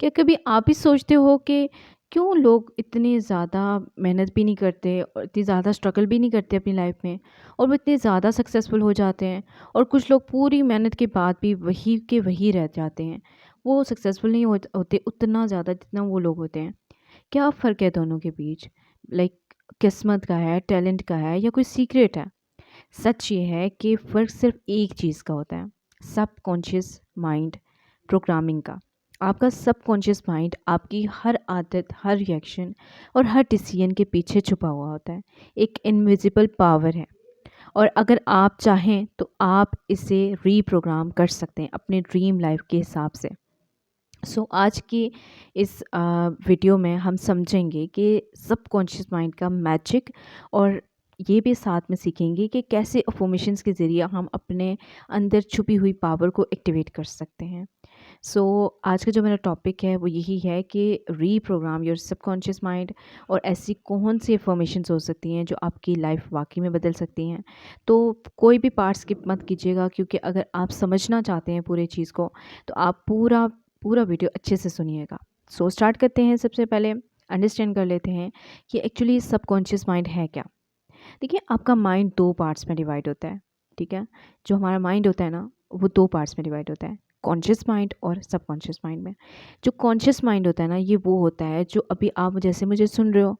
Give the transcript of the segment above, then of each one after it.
क्या कभी आप भी सोचते हो कि क्यों लोग इतने ज़्यादा मेहनत भी नहीं करते और इतनी ज़्यादा स्ट्रगल भी नहीं करते अपनी लाइफ में और वो इतने ज़्यादा सक्सेसफुल हो जाते हैं, और कुछ लोग पूरी मेहनत के बाद भी वही के वही रह जाते हैं। वो सक्सेसफुल नहीं होते उतना ज़्यादा जितना वो लोग होते हैं। क्या फ़र्क है दोनों के बीच? लाइक किस्मत का है, टैलेंट का है, या कोई सीक्रेट है? सच ये है कि फ़र्क सिर्फ एक चीज़ का होता है, सबकॉन्शियस माइंड प्रोग्रामिंग का। आपका सबकॉन्शियस माइंड आपकी हर आदत, हर रिएक्शन और हर डिसीजन के पीछे छुपा हुआ होता है। एक इनविजिबल पावर है, और अगर आप चाहें तो आप इसे रीप्रोग्राम कर सकते हैं अपने ड्रीम लाइफ के हिसाब से। आज की इस वीडियो में हम समझेंगे कि सबकॉन्शियस माइंड का मैजिक, और ये भी साथ में सीखेंगे कि कैसे अफर्मेशंस के ज़रिए हम अपने अंदर छुपी हुई पावर को एक्टिवेट कर सकते हैं। सो आज का जो मेरा टॉपिक है वो यही है कि रीप्रोग्राम योर सबकॉन्शियस माइंड, और ऐसी कौन सी अफर्मेशंस हो सकती हैं जो आपकी लाइफ वाकई में बदल सकती हैं। तो कोई भी पार्ट स्किप मत कीजिएगा, क्योंकि अगर आप समझना चाहते हैं पूरे चीज़ को तो आप पूरा पूरा वीडियो अच्छे से सुनिएगा। स्टार्ट करते हैं। सबसे पहले अंडरस्टैंड कर लेते हैं कि एक्चुअली सबकॉन्शियस माइंड है क्या। देखिए, आपका माइंड दो पार्ट्स में डिवाइड होता है। ठीक है, जो हमारा माइंड होता है ना, वो दो पार्ट्स में डिवाइड होता है, कॉन्शियस माइंड और सबकॉन्शियस माइंड में। जो कॉन्शियस माइंड होता है ना, ये वो होता है जो अभी आप जैसे मुझे सुन रहे हो,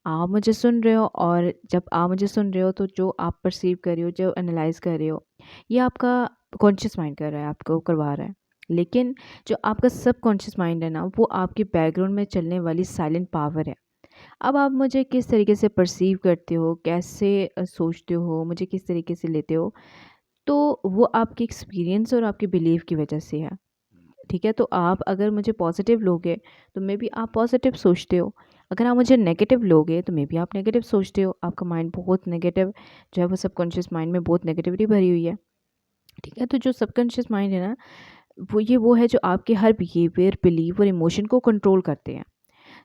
आप मुझे सुन रहे हो, और जब आप मुझे सुन रहे हो तो जो आप परसीव कर रहे हो, जो एनालाइज कर रहे हो, ये आपका कॉन्शियस माइंड कर रहा है, आपको करवा रहा है। लेकिन जो आपका सबकॉन्शियस माइंड है ना, वो आपके बैकग्राउंड में चलने वाली साइलेंट पावर है। अब आप मुझे किस तरीके से परसीव करते हो, कैसे सोचते हो, मुझे किस तरीके से लेते हो, तो वो आपके एक्सपीरियंस और आपके बिलीव की वजह से है। ठीक है, तो आप अगर मुझे पॉजिटिव लोगे तो मे बी आप पॉजिटिव सोचते हो। अगर आप मुझे नेगेटिव लोगे तो मे बी आप नेगेटिव सोचते हो। आपका माइंड बहुत नेगेटिव जो है, वो सबकॉन्शियस माइंड में बहुत नेगेटिविटी भरी हुई है। ठीक है, तो जो सबकॉन्शियस माइंड है ना, वो है जो आपके हर बिहेवियर, बिलीव और इमोशन को कंट्रोल करते हैं।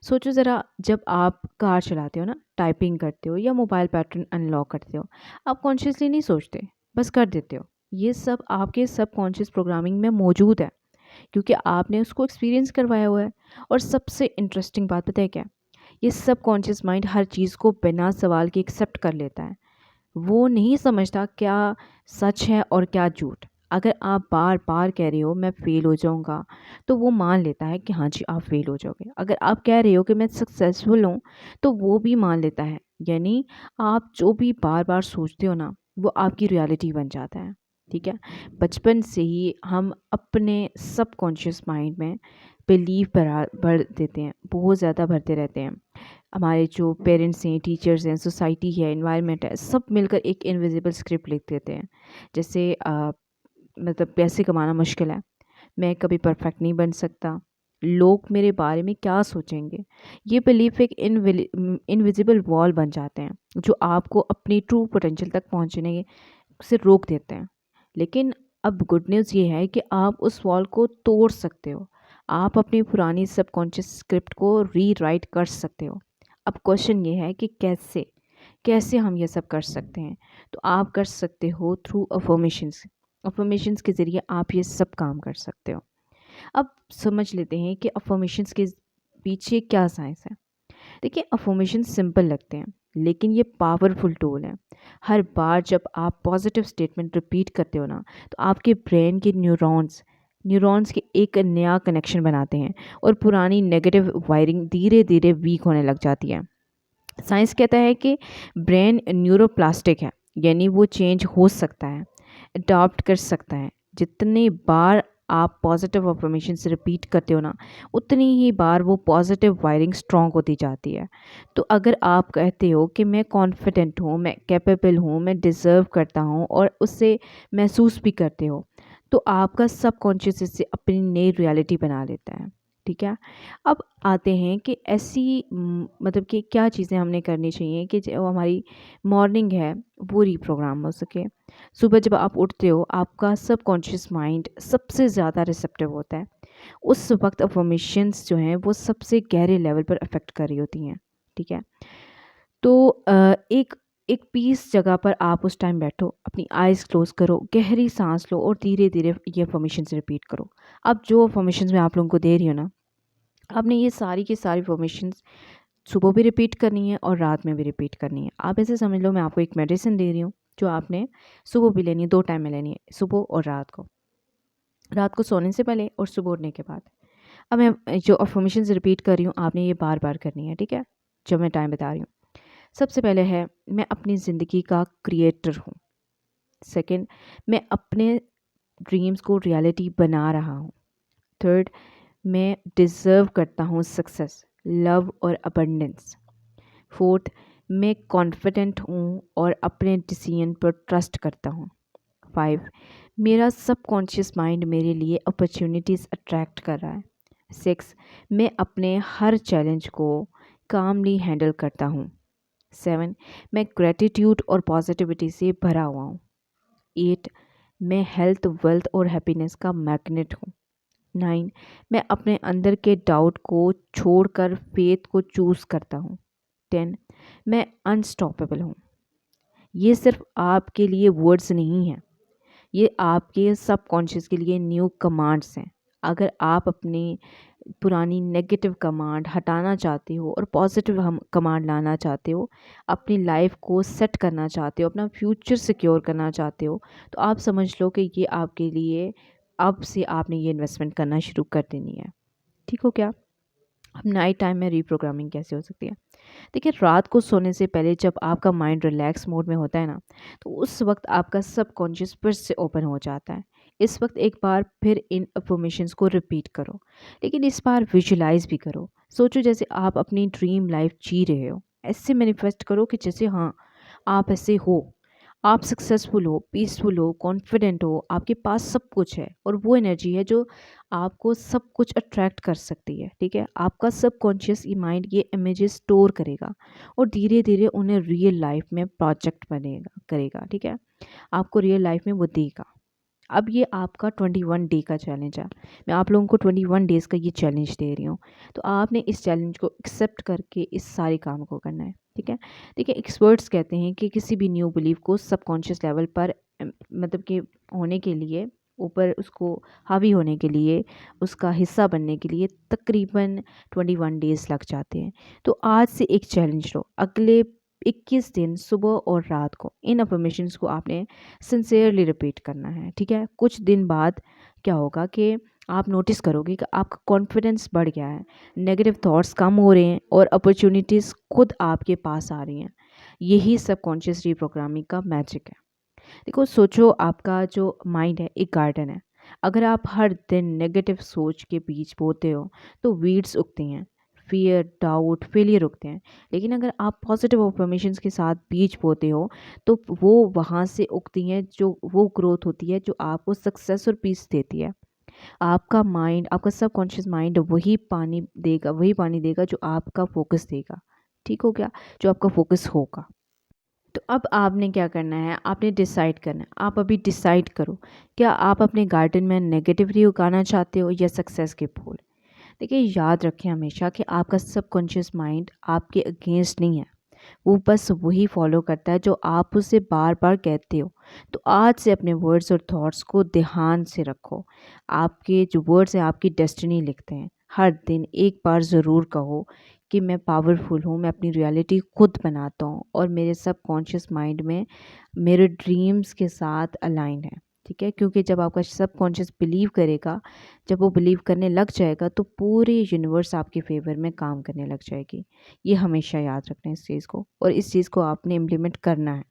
सोचो ज़रा, जब आप कार चलाते हो ना, टाइपिंग करते हो या मोबाइल पैटर्न अनलॉक करते हो, आप कॉन्शियसली नहीं सोचते, बस कर देते हो। ये सब आपके सबकॉन्शियस प्रोग्रामिंग में मौजूद है, क्योंकि आपने उसको एक्सपीरियंस करवाया हुआ है। और सबसे इंटरेस्टिंग बात पता है क्या? ये सबकॉन्शियस माइंड हर चीज़ को बिना सवाल के एक्सेप्ट कर लेता है। वो नहीं समझता क्या सच है और क्या झूठ। अगर आप बार बार कह रहे हो मैं फ़ेल हो जाऊंगा, तो वो मान लेता है कि हाँ जी, आप फ़ेल हो जाओगे। अगर आप कह रहे हो कि मैं सक्सेसफुल हूँ, तो वो भी मान लेता है। यानी आप जो भी बार बार सोचते हो ना, वो आपकी रियलिटी बन जाता है। ठीक है, बचपन से ही हम अपने सबकॉन्शियस माइंड में बिलीव भर देते हैं, बहुत ज़्यादा भरते रहते हैं। हमारे जो पेरेंट्स हैं, टीचर्स हैं, सोसाइटी है, एनवायरनमेंट है, सब मिलकर एक इनविजिबल स्क्रिप्ट लिख देते हैं। जैसे मतलब पैसे कमाना मुश्किल है, मैं कभी परफेक्ट नहीं बन सकता, लोग मेरे बारे में क्या सोचेंगे। ये बिलीफ एक इनविजिबल वॉल बन जाते हैं, जो आपको अपनी ट्रू पोटेंशियल तक पहुंचने से रोक देते हैं। लेकिन अब गुड न्यूज़ ये है कि आप उस वॉल को तोड़ सकते हो। आप अपनी पुरानी सबकॉन्शियस स्क्रिप्ट को रीराइट कर सकते हो। अब क्वेश्चन ये है कि कैसे कैसे हम ये सब कर सकते हैं। तो आप कर सकते हो थ्रू अफर्मेशंस। अफर्मेशंस के ज़रिए आप ये सब काम कर सकते हो। अब समझ लेते हैं कि अफर्मेशंस के पीछे क्या साइंस है। देखिए, अफर्मेशन सिंपल लगते हैं, लेकिन ये पावरफुल टूल है। हर बार जब आप पॉजिटिव स्टेटमेंट रिपीट करते हो ना, तो आपके ब्रेन के न्यूरॉन्स न्यूरॉन्स के एक नया कनेक्शन बनाते हैं, और पुरानी नेगेटिव वायरिंग धीरे धीरे वीक होने लग जाती है। साइंस कहता है कि ब्रेन न्यूरोप्लास्टिक है, यानी वो चेंज हो सकता है, अडॉप्ट कर सकता है। जितनी बार आप पॉजिटिव अफर्मेशन से रिपीट करते हो ना, उतनी ही बार वो पॉजिटिव वायरिंग स्ट्रॉन्ग होती जाती है। तो अगर आप कहते हो कि मैं कॉन्फिडेंट हूँ, मैं कैपेबल हूँ, मैं डिज़र्व करता हूँ, और उससे महसूस भी करते हो, तो आपका सबकॉन्शियस इससे अपनी नई रियलिटी बना लेता है। ठीक है, अब आते हैं कि ऐसी मतलब कि क्या चीज़ें हमने करनी चाहिए कि जो हमारी मॉर्निंग है वो रीप्रोग्राम हो सके। सुबह जब आप उठते हो, आपका सबकॉन्शियस माइंड सबसे ज़्यादा रिसेप्टिव होता है। उस वक्त अफर्मेशंस जो हैं वो सबसे गहरे लेवल पर अफेक्ट कर रही होती हैं। ठीक है, तो एक एक पीस जगह पर आप उस टाइम बैठो, अपनी आइज़ क्लोज करो, गहरी सांस लो, और धीरे धीरे ये अफर्मेशंस रिपीट करो। अब जो अफर्मेशंस मैं आप लोगों को दे रही हूँ ना, आपने ये सारी की सारी फॉर्मेशंस सुबह भी रिपीट करनी है और रात में भी रिपीट करनी है। आप ऐसे समझ लो मैं आपको एक मेडिसिन दे रही हूँ जो आपने सुबह भी लेनी है, 2 टाइम में लेनी है, सुबह और रात को सोने से पहले और सुबह उठने के बाद। अब मैं जो अफ़र्मेशंस रिपीट कर रही हूँ आपने ये बार-बार करनी है, ठीक है? जो मैं टाइम बता रही हूँ। सबसे पहले है मैं अपनी ज़िंदगी का क्रिएटर हूँ। सेकंड, मैं अपने ड्रीम्स को रियलिटी बना रहा हूँ। थर्ड, मैं डिज़र्व करता हूँ सक्सेस, लव और अबंडेंस। फोर्थ, मैं कॉन्फिडेंट हूँ और अपने डिसीजन पर ट्रस्ट करता हूँ। 5, मेरा सबकॉन्शियस माइंड मेरे लिए अपॉर्चुनिटीज़ अट्रैक्ट कर रहा है। 6, मैं अपने हर चैलेंज को कामली हैंडल करता हूँ। 7, मैं ग्रेटिट्यूड और पॉजिटिविटी से भरा हुआ हूँ। 8, मैं हेल्थ, वेल्थ और हैप्पीनेस का मैग्नेट हूँ। 9, मैं अपने अंदर के डाउट को छोड़कर फेथ को चूज़ करता हूँ। 10, मैं अनस्टॉपेबल हूँ। ये सिर्फ आपके लिए वर्ड्स नहीं हैं, ये आपके सबकॉन्शियस के लिए न्यू कमांड्स हैं। अगर आप अपनी पुरानी नेगेटिव कमांड हटाना चाहते हो और पॉजिटिव हम कमांड लाना चाहते हो, अपनी लाइफ को सेट करना चाहते हो, अपना फ्यूचर सिक्योर करना चाहते हो, तो आप समझ लो कि ये आपके लिए अब से आपने ये इन्वेस्टमेंट करना शुरू कर देनी है। ठीक हो क्या? अब नाइट टाइम में रीप्रोग्रामिंग कैसे हो सकती है? देखिए, रात को सोने से पहले जब आपका माइंड रिलैक्स मोड में होता है ना, तो उस वक्त आपका सबकॉन्शियस फिर से ओपन हो जाता है। इस वक्त एक बार फिर इन अफर्मेशंस को रिपीट करो, लेकिन इस बार विजुलाइज भी करो। सोचो जैसे आप अपनी ड्रीम लाइफ जी रहे हो। ऐसे मैनिफेस्ट करो कि जैसे हाँ, आप ऐसे हो, आप सक्सेसफुल हो, पीसफुल हो, कॉन्फिडेंट हो, आपके पास सब कुछ है और वो एनर्जी है जो आपको सब कुछ अट्रैक्ट कर सकती है। ठीक है, आपका सबकॉन्शियस माइंड ये इमेजेस स्टोर करेगा और धीरे धीरे उन्हें रियल लाइफ में प्रोजेक्ट बनेगा करेगा। ठीक है, आपको रियल लाइफ में वो देगा। अब ये आपका 21 डे का चैलेंज है। मैं आप लोगों को 21 डेज़ का ये चैलेंज दे रही हूँ। तो आपने इस चैलेंज को एक्सेप्ट करके इस सारे काम को करना है। ठीक है, देखिए एक्सपर्ट्स कहते हैं कि किसी भी न्यू बिलीफ को सबकॉन्शियस लेवल पर मतलब कि होने के लिए, ऊपर उसको हावी होने के लिए, उसका हिस्सा बनने के लिए तकरीबन 21 डेज़ लग जाते हैं। तो आज से एक चैलेंज लो, अगले 21 दिन सुबह और रात को इन अफर्मेशंस को आपने सिंसियरली रिपीट करना है। ठीक है, कुछ दिन बाद क्या होगा कि आप नोटिस करोगे कि आपका कॉन्फिडेंस बढ़ गया है, नेगेटिव थॉट्स कम हो रहे हैं और अपॉर्चुनिटीज़ खुद आपके पास आ रही हैं। यही सबकॉन्शियस रीप्रोग्रामिंग का मैजिक है। देखो, सोचो आपका जो माइंड है एक गार्डन है। अगर आप हर दिन नेगेटिव सोच के बीज बोते हो तो वीड्स उगती हैं, फियर, डाउट, फेलियर उगते हैं। लेकिन अगर आप पॉजिटिव अफर्मेशंस के साथ बीज बोते हो तो वो वहाँ से उगती हैं, जो वो ग्रोथ होती है जो आपको सक्सेस और पीस देती है। आपका माइंड, आपका सबकॉन्शियस माइंड वही पानी देगा जो आपका फोकस देगा। ठीक हो गया? जो आपका फोकस होगा। तो अब आपने क्या करना है, आपने डिसाइड करना है। आप अभी डिसाइड करो, क्या आप अपने गार्डन में नेगेटिविटी उगाना चाहते हो या सक्सेस के फूल? देखिए, याद रखें हमेशा कि आपका सबकॉन्शियस माइंड आपके अगेंस्ट नहीं है। वो बस वही फॉलो करता है जो आप उसे बार बार कहते हो। तो आज से अपने वर्ड्स और थॉट्स को ध्यान से रखो। आपके जो वर्ड्स हैं आपकी डेस्टिनी लिखते हैं। हर दिन एक बार ज़रूर कहो कि मैं पावरफुल हूँ, मैं अपनी रियलिटी खुद बनाता हूँ और मेरे सबकॉन्शियस माइंड में मेरे ड्रीम्स के साथ अलाइन है। ठीक है, क्योंकि जब आपका सबकॉन्शियस बिलीव करेगा, जब वो बिलीव करने लग जाएगा तो पूरी यूनिवर्स आपके फेवर में काम करने लग जाएगी। ये हमेशा याद रखना है इस चीज़ को, और इस चीज़ को आपने इम्प्लीमेंट करना है।